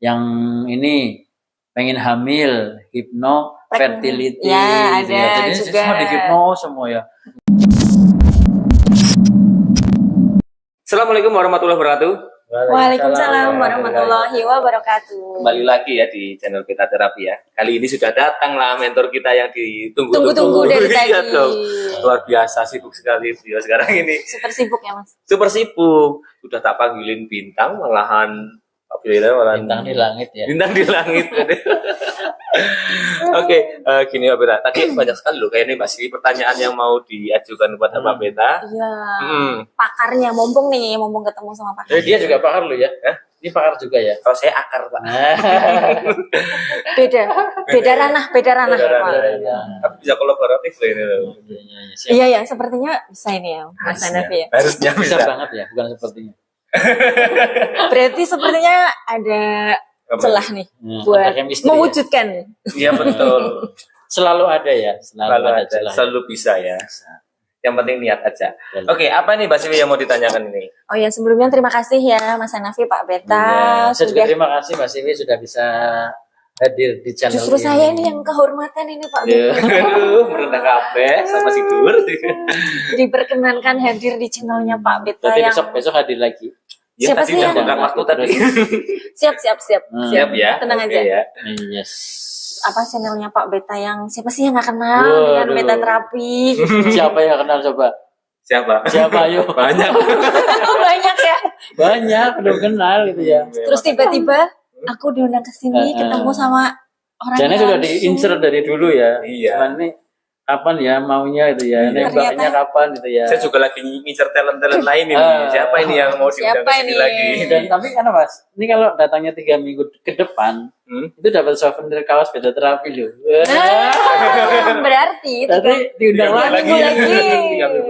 yang ini pengen hamil, hipno fertility, ya, gitu ada ya. Jadi juga. semua di hipno semua ya. Assalamualaikum warahmatullahi wabarakatuh. Waalaikumsalam warahmatullahi wabarakatuh. Kembali lagi ya di channel Beta Terapi ya. Kali ini sudah datang lah mentor kita yang Tunggu-tunggu dari tadi. Iya dong. Luar biasa, sibuk sekali dia sekarang ini. Super sibuk ya Mas. Super sibuk. Sudah tak panggilin bintang, malahan Bintang di langit ya. Bintang di langit. Oke, gini Pak Beta. Tadi banyak sekali loh kayak ini pasti pertanyaan yang mau diajukan kepada Pak Beta. Iya. Pakarnya mumpung ketemu sama pakar. Jadi dia juga pakar loh ya. Ini pakar juga ya. Kalau saya akar Pak. Beda ranah. Tapi bisa kolaboratif loh ini loh. Iya ya, sepertinya bisa ini ya Mas Hanafi ya. Harusnya Bisa bisa. banget ya, bukan sepertinya. Berarti sepertinya ada celah nih buat ada chemistry mewujudkan. Iya betul. Selalu ada ya, Selalu ada, celah. selalu bisa ya. Yang penting niat aja. Oke, apa nih Mbak Siwi yang mau ditanyakan ini? Oh ya, sebelumnya terima kasih ya Mas Hanafi, Pak Beta. Ya, saya juga terima kasih Mbak Siwi sudah bisa hadir di channel Justru ini. saya ini yang kehormatan ini Pak Beta. Aduh, merendah kabeh sama si Dur. Diperkenankan hadir di channelnya Pak Beta Berarti yang besok hadir lagi. Ya, Siapa tadi sih udah yang- bongkar waktu tadi. siap. Siap ya. Tenang Oke, aja. ya. Yes. Apa channelnya Pak Beta yang siapa sih yang nggak kenal Waduh. dengan Beta Terapi? Siapa yang kenal coba? Siapa? Siapa ayo? Banyak. Banyak ya. Banyak belum kenal gitu ya. Terus tiba-tiba aku diundang ke sini ketemu sama orang Jana yang sudah langsung. di-insert dari dulu ya. Iya. Cuman nih kapan ya maunya itu ya. Iya. Nembaknya kapan gitu ya. Saya juga lagi ngincer talent-talent lain ini. Siapa ini yang mau diundang Siapa ke sini ini? lagi? Dan tapi kan Mas, ini kalau datangnya 3 minggu ke depan itu dapat souvenir kaos Beta Terapi loh. Berarti Tadi diundang Tiga lagi. minggu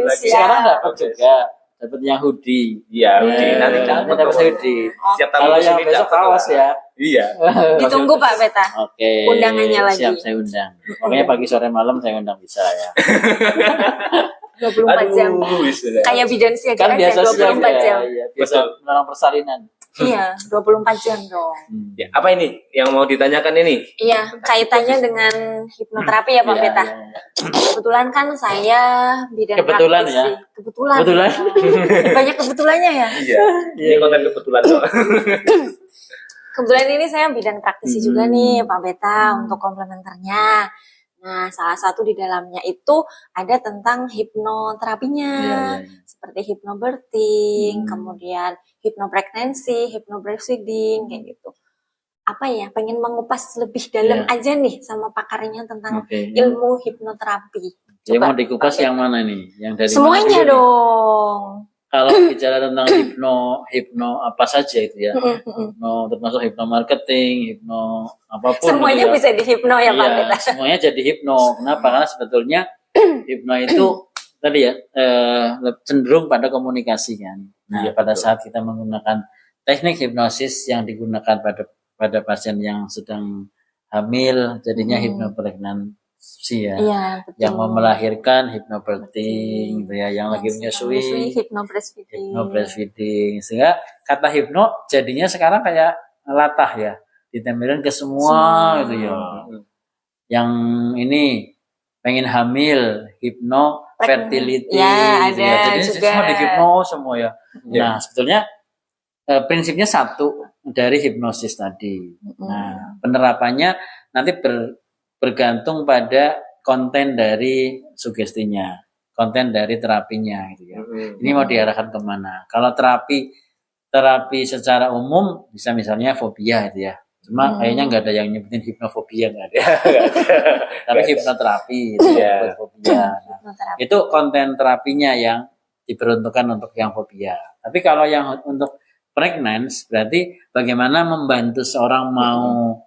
lagi. Siap. Sekarang dapat juga. Dapat yang hoodie. Iya, Udi. Nanti Dapat dapat hoodie. Siap Kalau tamu yang sini besok dapat kaos lah. ya. Iya. Ditunggu Pak Beta. Oke. Undangannya lagi. Siap, saya undang. Pokoknya pagi sore malam saya undang bisa ya. 24 jam. Wisuda. Kayak bidan siaga Kan aja biasa 24 jam. ya, biasa menolong persalinan. Iya, 24 jam dong. Ya, apa ini yang mau ditanyakan ini? Iya, kaitannya dengan hipnoterapi ya Pak Iya, Beta. iya. Kebetulan kan saya bidan Kebetulan praktisi. ya? Kebetulan. Kebetulan. Banyak kebetulannya ya. Iya. Ini konten kebetulan kok. Kebetulan ini saya bidan praktisi juga nih Pak Beta untuk komplementernya. Nah, salah satu di dalamnya itu ada tentang hipnoterapinya. Iya. Seperti hypnobirthing, kemudian hypnopregnancy, hypnobreastfeeding, kayak gitu. Apa ya, pengen mengupas lebih dalam Iya. aja nih sama pakarnya tentang Oke. ilmu hipnoterapi. Yang Coba, mau dikupas Pak yang mana nih? Yang dari semuanya mana dulu nih? dong. Kalau bicara tentang hipno apa saja itu ya. Hipno termasuk hipno marketing, hipno apapun. Semuanya gitu ya. bisa dihipno ya Pak Iya, Beta. semuanya jadi hipno. Kenapa? Karena sebetulnya hipno itu tadi ya cenderung pada komunikasi kan. Nah, Iya, pada betul. saat kita menggunakan teknik hipnosis yang digunakan pada pasien yang sedang hamil, jadinya hipnopregnancy ya. Iya, betul. Yang mau melahirkan hipnobirthing gitu ya, yang lagi menyusui hypnobreastfeeding. breastfeeding. Sehingga kata hipno jadinya sekarang kayak latah ya, ditempelin ke semua gitu ya. Yang ini pengen hamil, hipno fertility, Ya, gitu ada Jadi juga. semua di hipno semua ya. Nah, sebetulnya prinsipnya satu dari hipnosis tadi. Nah, penerapannya nanti bergantung pada konten dari sugestinya, konten dari terapinya gitu ya. Ini mau diarahkan kemana? Kalau terapi secara umum bisa misalnya fobia itu ya. Cuma kayaknya nggak ada yang nyebutin hipnofobia, nggak ada. Tapi hipnoterapi itu ya, buat fobia. Nah, Hipnoterapi. itu konten terapinya yang diperuntukkan untuk yang fobia. Tapi kalau yang untuk pregnancy berarti bagaimana membantu seorang mau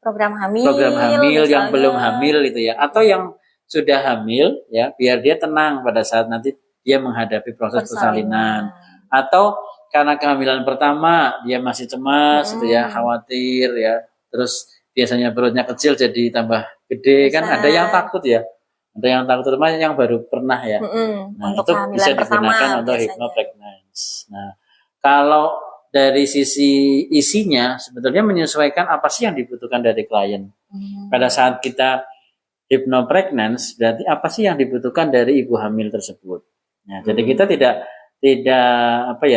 Program hamil yang misalnya. belum hamil itu ya, atau yang sudah hamil ya, biar dia tenang pada saat nanti dia menghadapi proses persalinan. Atau karena kehamilan pertama dia masih cemas gitu ya, khawatir ya, terus biasanya perutnya kecil jadi tambah gede. Kan ada yang takut ya, ada yang takut, terutama yang baru pernah ya. Nah, Untuk itu kehamilan bisa pertama digunakan untuk biasanya. hypnopregnancy. Nah, kalau dari sisi isinya sebetulnya menyesuaikan apa sih yang dibutuhkan dari klien. Pada saat kita hypnopregnance, berarti apa sih yang dibutuhkan dari ibu hamil tersebut. Nah, jadi kita tidak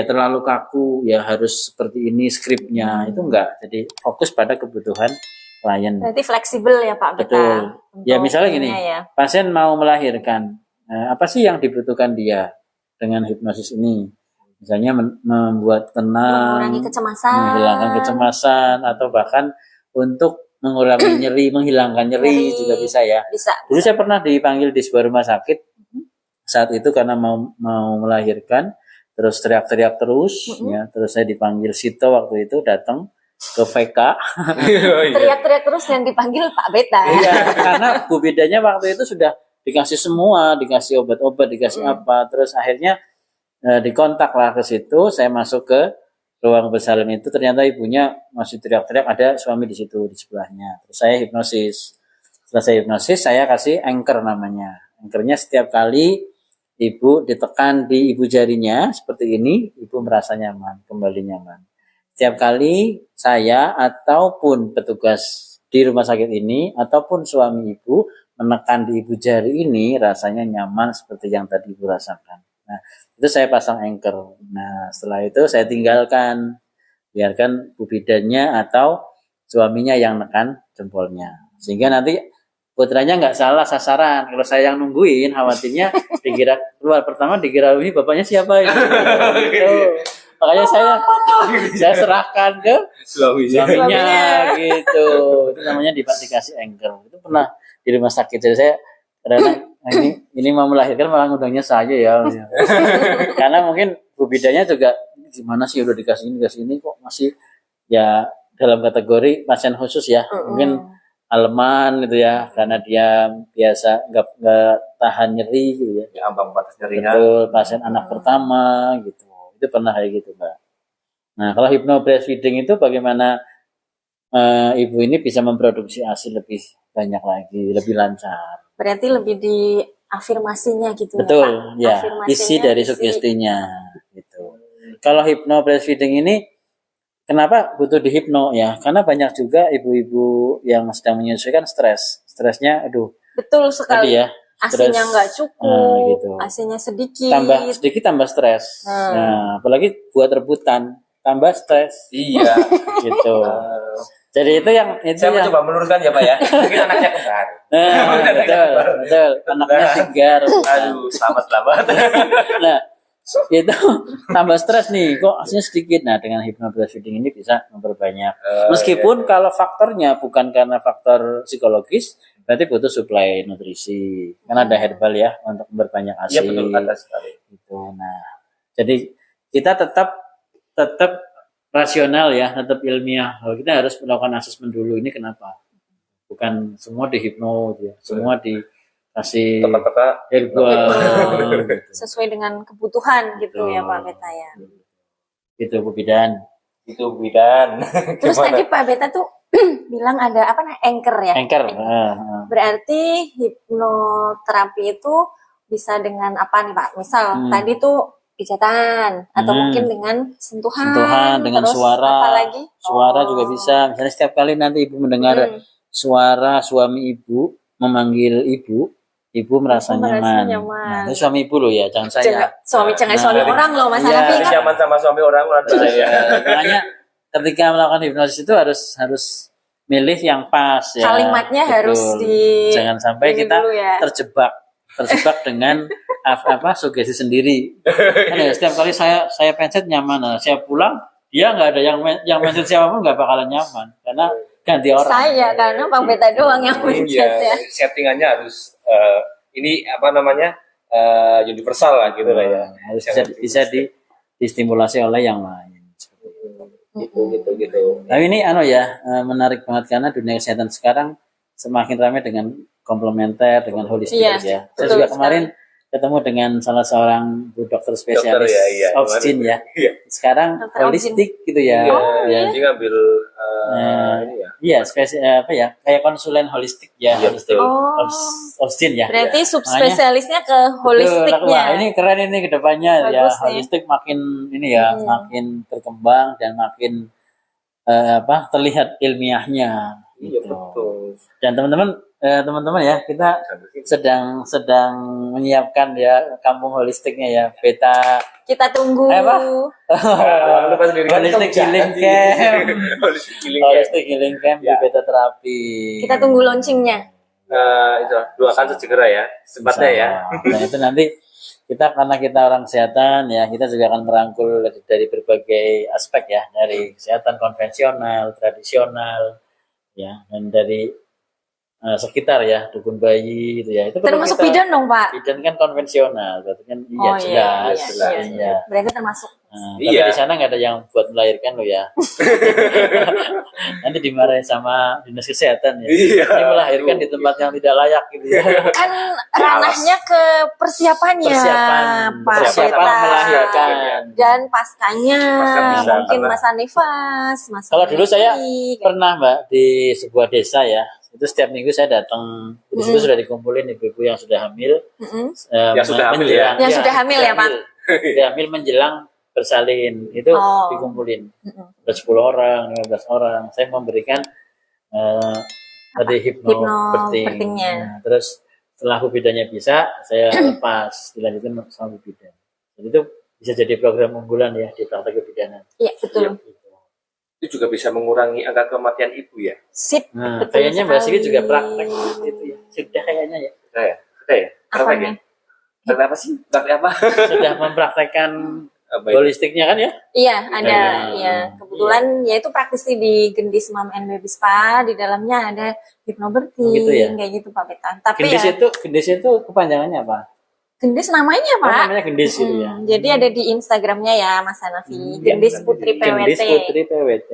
terlalu kaku ya harus seperti ini skripnya, itu enggak. Jadi fokus pada kebutuhan klien. Berarti fleksibel ya Pak Beta. Betul. Ya misalnya gini, ya. pasien mau melahirkan, apa sih yang dibutuhkan dia dengan hipnosis ini? Misalnya membuat tenang, mengurangi kecemasan, menghilangkan kecemasan, atau bahkan untuk mengurangi nyeri, menghilangkan nyeri juga bisa ya. Bisa. Dulu saya pernah dipanggil di sebuah rumah sakit saat itu karena mau melahirkan, terus teriak-teriak terus, ya. Terus saya dipanggil Sito waktu itu datang ke VK. Teriak-teriak terus dan dipanggil Pak Beta. Iya, karena Bu Bidanya waktu itu sudah dikasih semua, dikasih obat-obat, dikasih apa, terus akhirnya dikontak lah ke situ. Saya masuk ke ruang bersalin itu, ternyata ibunya masih teriak-teriak, ada suami di situ di sebelahnya. Terus saya hipnosis. Setelah saya hipnosis, saya kasih anchor namanya. Anchornya setiap kali ibu ditekan di ibu jarinya seperti ini, ibu merasa nyaman, kembali nyaman. Setiap kali saya ataupun petugas di rumah sakit ini ataupun suami ibu menekan di ibu jari ini, rasanya nyaman seperti yang tadi ibu rasakan. Nah, itu saya pasang anchor. Nah, setelah itu saya tinggalkan, biarkan Bu Bidannya atau suaminya yang nekan jempolnya. Sehingga nanti putranya nggak salah sasaran. Kalau saya yang nungguin, khawatirnya dikira keluar pertama dikira ini bapaknya siapa ini. Gitu. Makanya saya serahkan ke suaminya gitu. Itu namanya dikasih anchor. Itu pernah di rumah sakit. Jadi saya kadang ini mau melahirkan malah ngundangnya saya ya. Karena mungkin Bu Bidanya juga gimana sih udah dikasih ini kok masih ya dalam kategori pasien khusus ya. Mungkin aleman gitu ya, karena dia biasa nggak tahan nyeri gitu ya. Ya, ambang batas nyerinya. Betul, pasien anak pertama gitu. Itu pernah kayak gitu, Mbak. Nah, kalau hypno breastfeeding itu bagaimana ibu ini bisa memproduksi ASI lebih banyak lagi, lebih lancar. Berarti lebih di afirmasinya gitu. Betul, ya, ya. Isi dari sugestinya gitu. Kalau hypno breastfeeding ini kenapa butuh dihipno ya? Karena banyak juga ibu-ibu yang sedang menyusuikan stres. Stresnya betul sekali. ya. Asinya nggak cukup, gitu. Asinya sedikit. Tambah sedikit tambah stres. Nah, apalagi buat rebutan, tambah stres. Iya. Gitu. Jadi itu yang saya coba meluruskan ya Pak ya. Mungkin anaknya kembar. Betul. Anaknya segar. Aduh, selamat. Nah, itu tambah stres nih, kok aslinya sedikit. Nah, dengan hypno breastfeeding ini bisa memperbanyak. Meskipun kalau faktornya bukan karena faktor psikologis, berarti butuh suplai nutrisi. Karena ada herbal ya untuk memperbanyak ASI. Iya betul, kata sekali. Gitu. Nah, jadi kita tetap rasional ya, tetap ilmiah. Kita harus melakukan asesmen dulu, ini kenapa? Bukan semua dihipno ya, semua dikasih herbal gitu. Sesuai dengan kebutuhan gitu ya Pak Beta ya. Itu Bu Bidan. Terus tadi Pak Beta tuh bilang ada anchor ya? Anchor. Berarti hipnoterapi itu bisa dengan apa nih Pak? Misal tadi tuh pijatan atau mungkin dengan sentuhan dengan terus suara. Apalagi? Suara juga bisa. Misalnya setiap kali nanti ibu mendengar suara suami ibu memanggil ibu merasa nyaman. Nah, itu suami ibu loh ya, jangan saya. Suami orang loh Mas Hanafi kan. Nyaman sama suami orang saya. Makanya ketika melakukan hipnosis itu harus milih yang pas ya. Kalimatnya betul. harus jangan sampai kita terjebak dengan sugesti sendiri. Kan ya, setiap kali saya pencet nyaman, nah, saya pulang dia nggak ada yang pencet siapapun nggak bakalan nyaman karena ganti orang. Saya karena Bang Beta doang yang pencet ya. Settingannya harus ini universal lah gitu lah ya. Harus bisa distimulasi oleh yang lain. Gitu. Tapi ini menarik banget karena dunia kesehatan sekarang semakin ramai dengan komplementer, dengan holistik ya. Saya juga kemarin ketemu dengan salah seorang bu dokter spesialis Dokter, ya. obstin ya. Iya. Sekarang Dokter holistik gitu ya. Iya, Ya. dia ngambil ini ya. Iya, apa ya? Kayak konsulen holistik ya, Iya, holistik betul. obstin ya. Berarti Makanya- subspesialisnya ke Betul, holistiknya. wah, ini keren ini ke depannya ya. Bagus nih. Holistik makin ini ya, makin berkembang dan makin terlihat ilmiahnya Iya, gitu. betul. Dan teman-teman ya, kita sedang menyiapkan ya kampung holistiknya ya, beta Kita tunggu. Lupa sendiri kan holistic kamu healing jahat. camp. Holistic healing camp. Holistic healing camp di Ya. beta terapi. Kita tunggu launchingnya. Itu doakan segera ya, sempatnya ya. Nah itu nanti karena kita orang kesehatan ya, kita juga akan merangkul dari berbagai aspek ya, dari kesehatan konvensional, tradisional ya, dan dari sekitar ya, dukun bayi gitu ya. Itu perlu Termasuk kita- bidan dong, Pak. bidan kan konvensional, berarti kan iya Oh, jelas. iya. Iya. Berarti termasuk. Nah, Iya. tapi di sana nggak ada yang buat melahirkan lo ya. Nanti dimarahin sama dinas kesehatan ya. Iya. Ini melahirkan di tempat yang tidak layak gitu ya. Kan ranahnya ke persiapannya, Pak Persiapan Beta. melahirkan. Dan paskanya Pasca bisa, mungkin karena- masa nifas, masa Kalau dulu saya haji, kayak pernah Mbak di sebuah desa ya, itu setiap minggu saya datang. Di situ sudah dikumpulin ibu-ibu yang sudah hamil, Mm-mm. Yang sudah hamil ya? Yang sudah hamil ya, Pak? Sudah hamil menjelang bersalin itu Oh. dikumpulin. Mm-mm. Ada 10 orang, 15 orang. Saya memberikan tadi Hypnobirthing-nya. hypnobirthing. Nah, terus setelah bu bidannya bisa, saya lepas dilanjutin sama bu bidan. Jadi itu bisa jadi program unggulan ya di praktek kebidanan. Iya, betul. Itu juga bisa mengurangi angka kematian ibu ya. Sip. Nah, betul kayaknya Mbak Sigi sekali. juga praktek itu ya. Sudah kayaknya ya. Kita ya? Kita ya? Apa Praktek ya? nih? Praktek apa sih? Praktek apa? Sudah mempraktekkan Apa itu? holistiknya kan ya? Iya, ada. Iya. Ya, kebetulan ya itu praktisi di Gendis Mom and Baby Spa. Di dalamnya ada hypnobirthing, Gitu ya? kayak gitu Pak Beta. Tapi Gendis itu kepanjangannya apa? Gendis namanya Oh, Pak. namanya Gendis gitu ya. Jadi ada di Instagramnya ya Mas Hanafi. Iya, Gendis Putri Gendis PWT. Putri PWT.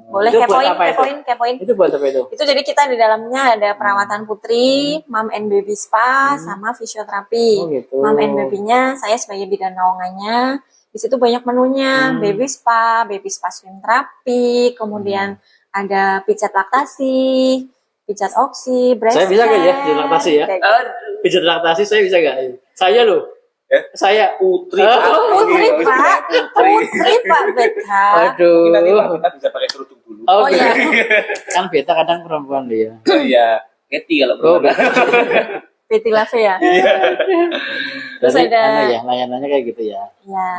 Boleh Itu buat kepoin, apa itu? kepoin. Itu buat apa itu? Itu jadi kita di dalamnya ada perawatan putri, mom and baby spa, sama fisioterapi. Oh gitu. Mom and baby-nya saya sebagai bidan naungannya. Di situ banyak menunya, baby spa swim terapi, kemudian ada pijat laktasi, pijat oksi, breast Saya bisa nggak ya care, pijat laktasi ya? kayak gitu. Pijat laktasi saya bisa nggak? Saya loh. Saya Putri. Putri Pak, putri Pak Beta. Aduh. Nanti Pak kita bisa pakai kerudung dulu. Oh iya, Kan beta kadang perempuan dia. Oh iya. Keti kalau Oh, perlu. Betty Lave ya. Terus Jadi, ada- ya, layanannya kayak gitu ya. Ya,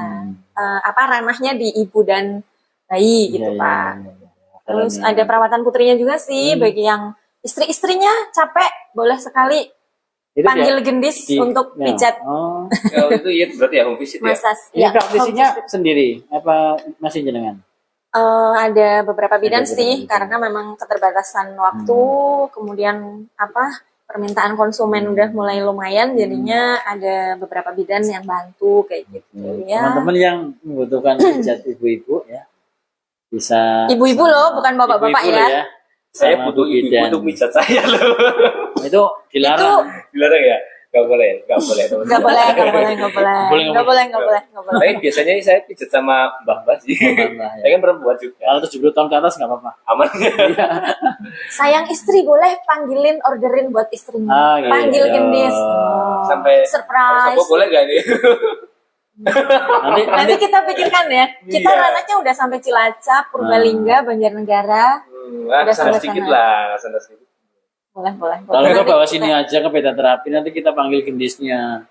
ranahnya di ibu dan bayi gitu Iya, iya, Pak. iya, iya. Terus Keren, ya. ada perawatan putrinya juga sih, bagi yang istri-istrinya capek, boleh sekali Itu panggil dia- gendis di- untuk ya. pijat Oh. Oh, itu ya berarti ya home visit ya. masas. Ini Ya, praktisinya home visit. sendiri apa masih jenengan? Ada beberapa bidan Ada sih, beberapa karena memang keterbatasan waktu, kemudian permintaan konsumen udah mulai lumayan, jadinya ada beberapa bidan yang bantu kayak gitu ya. Teman-teman yang membutuhkan pijat ibu-ibu ya bisa. Ibu-ibu loh, bukan bapak-bapak Ibu-ibu ya. loh Saya Sama butuh Bu ibu bidan. untuk mijat saya loh. Itu dilarang. Dilarang ya? Gak boleh, gak boleh. teman-teman. Nggak boleh, nggak boleh, nggak boleh, Boleh, nggak boleh, nggak boleh, nggak boleh. Tapi biasanya saya pijat sama mbah-mbah sih. Mbah-mbah, ya. Saya kan perempuan juga. Kalau 70 tahun ke atas nggak apa-apa. Aman. Sayang istri boleh panggilin orderin buat istrinya. Ah, gitu. Panggil gendis. Sampai Surprise. Sopo boleh gak nih? Nanti kita pikirkan ya. Kita Iya. ranahnya udah sampai Cilacap, Purbalingga, Banjarnegara. Nah, Udah sana sampai sedikit sana. lah, sana sedikit. Boleh, boleh. Kalau boleh. nggak Nanti bawa kita- sini aja ke beta terapi nanti kita panggil gendisnya.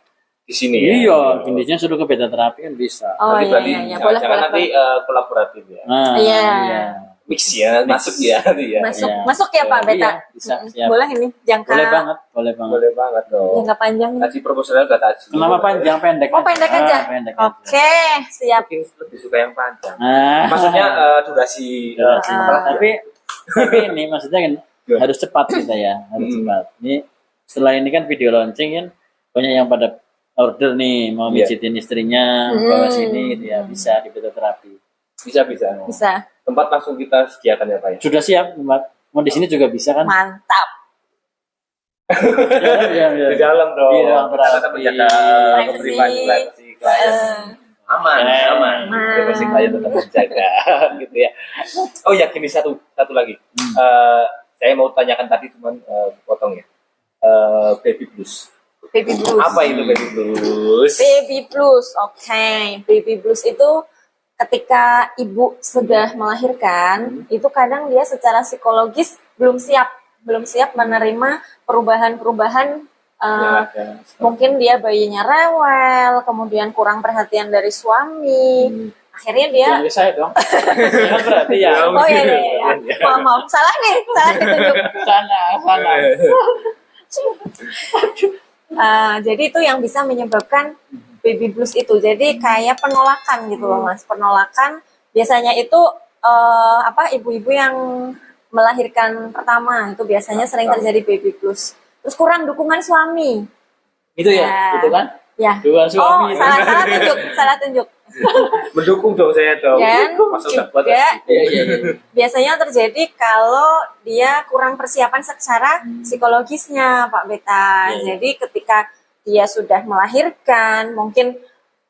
Di sini ya. Iya, gendisnya suruh ke beta terapi kan bisa. Oh Nanti iya, berarti iya, iya. Boleh, jangan boleh, nanti boleh. kolaboratif ya. Nah, Iya. Mix ya, masuk ya nanti ya. Masuk, Iya. masuk ya Pak Beta. Iya, bisa, siap. Boleh ini jangka Boleh banget, boleh banget. Boleh banget dong. jangka panjang. ini. Tadi proposalnya udah tadi. Kenapa panjang pendek? Oh pendek aja. Pendek Oke, siap. Mungkin lebih suka yang panjang. Nah, Maksudnya durasi. durasi. Ah. tapi ini maksudnya kan Ya. harus cepat kita ya, harus Hmm. cepat. Ini setelah ini kan video launching kan banyak yang pada order nih mau Iya. mijitin istrinya bawa sini gitu ya, bisa di beta terapi. Bisa bisa. Bisa. Tempat langsung kita sediakan ya Pak ya. Sudah siap, Mbak? Mau di sini juga bisa kan? Mantap. Ya, Di dalam dong. Di dalam Karena kita menjaga Privacy. privasi klien. Aman. Aman. Privasi klien tetap terjaga gitu ya. Oh ya, gini satu lagi. Saya mau tanyakan tadi cuman potong ya. Baby blues. Baby blues. Apa itu baby blues? Baby blues, oke. Baby blues itu ketika ibu sudah melahirkan, itu kadang dia secara psikologis belum siap menerima perubahan-perubahan. Mungkin dia bayinya rewel, kemudian kurang perhatian dari suami. Akhirnya dia Jangan ke saya dong. Jangan berarti ya. oh ya. Maaf, salah ditunjuk. Sana. Jadi itu yang bisa menyebabkan baby blues itu. Jadi kayak penolakan gitu loh Mas. Penolakan biasanya itu ibu-ibu yang melahirkan pertama itu biasanya sering terjadi baby blues. Terus kurang dukungan suami. Itu ya, Ya. itu kan? Ya. Dua suami. Salah tunjuk. Mendukung dong saya dong. Dan Masa udah buat juga Iya. biasanya terjadi kalau dia kurang persiapan secara psikologisnya Pak Beta. Iya. Jadi ketika dia sudah melahirkan, mungkin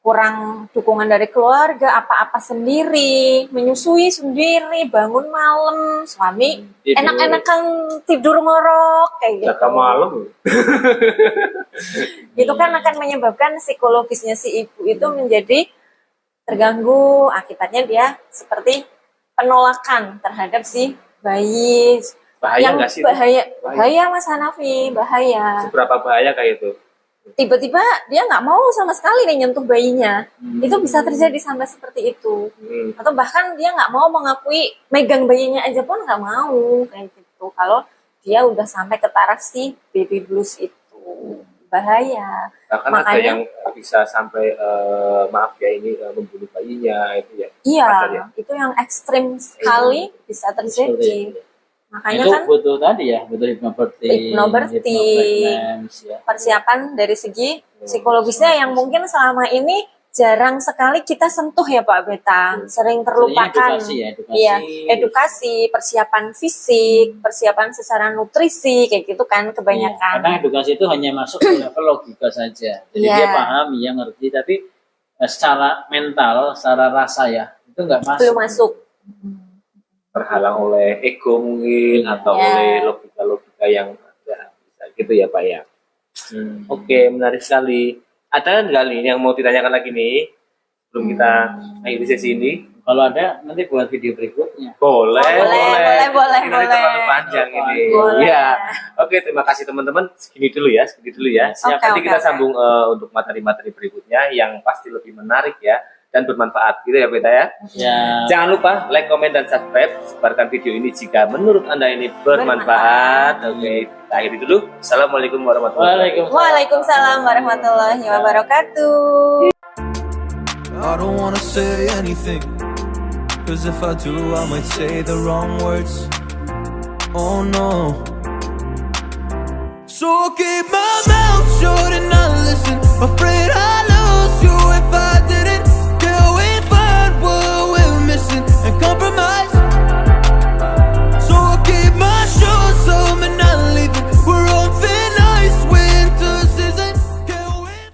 kurang dukungan dari keluarga, apa-apa sendiri, menyusui sendiri, bangun malam, suami Tidur. enak-enakan tidur ngorok kayak gitu. Jaga malam. Itu kan akan menyebabkan psikologisnya si ibu itu menjadi terganggu, akibatnya dia seperti penolakan terhadap si bayi. Bahaya yang nggak sih? bahaya Mas Hanafi, bahaya. Seberapa bahaya kayak itu? Tiba-tiba dia nggak mau sama sekali nih nyentuh bayinya. Itu bisa terjadi sampai seperti itu. Atau bahkan dia nggak mau mengakui megang bayinya aja pun nggak mau kayak gitu. Kalau dia udah sampai ke taraf si baby blues itu bahaya. Bahkan ada Makanya- yang bisa sampai membunuh bayinya itu ya. Iya, Wajar ya? itu yang ekstrim sekali bisa terjadi. Seperti itu. Makanya Itu kan butuh tadi ya, butuh hypnobirthing, Hypnobirthing. ya. persiapan dari segi psikologisnya yang mungkin selama ini jarang sekali kita sentuh ya Pak Beta, sering terlupakan. Edukasi ya, edukasi. Iya, edukasi, persiapan fisik, persiapan secara nutrisi kayak gitu kan kebanyakan. Karena edukasi itu hanya masuk ke level logika saja. Jadi Iya. dia paham, dia ngerti, tapi secara mental, secara rasa ya, itu nggak masuk. Belum masuk. Terhalang oleh ego mungkin atau Ya. oleh logika-logika yang ya, bisa gitu ya Pak ya. Oke, menarik sekali. Ada nggak nih yang mau ditanyakan lagi nih sebelum kita akhiri sesi ini? Kalau ada, nanti buat video berikutnya. Boleh. boleh. Ini nanti terlalu panjang ini. Boleh. Ya. Oke, terima kasih teman-teman. Segini dulu ya. Siap. Nanti kita sambung untuk materi-materi berikutnya yang pasti lebih menarik ya dan bermanfaat gitu ya Beta ya. Ya. Jangan lupa like, komen, dan subscribe. Sebarkan video ini jika menurut Anda ini bermanfaat. Oke, kita akhiri dulu. Assalamualaikum warahmatullahi wabarakatuh. Waalaikumsalam warahmatullahi wabarakatuh. I don't wanna say anything, 'cause if I do, I might say the wrong words. Oh no. So keep my mouth shut and not listen. Afraid I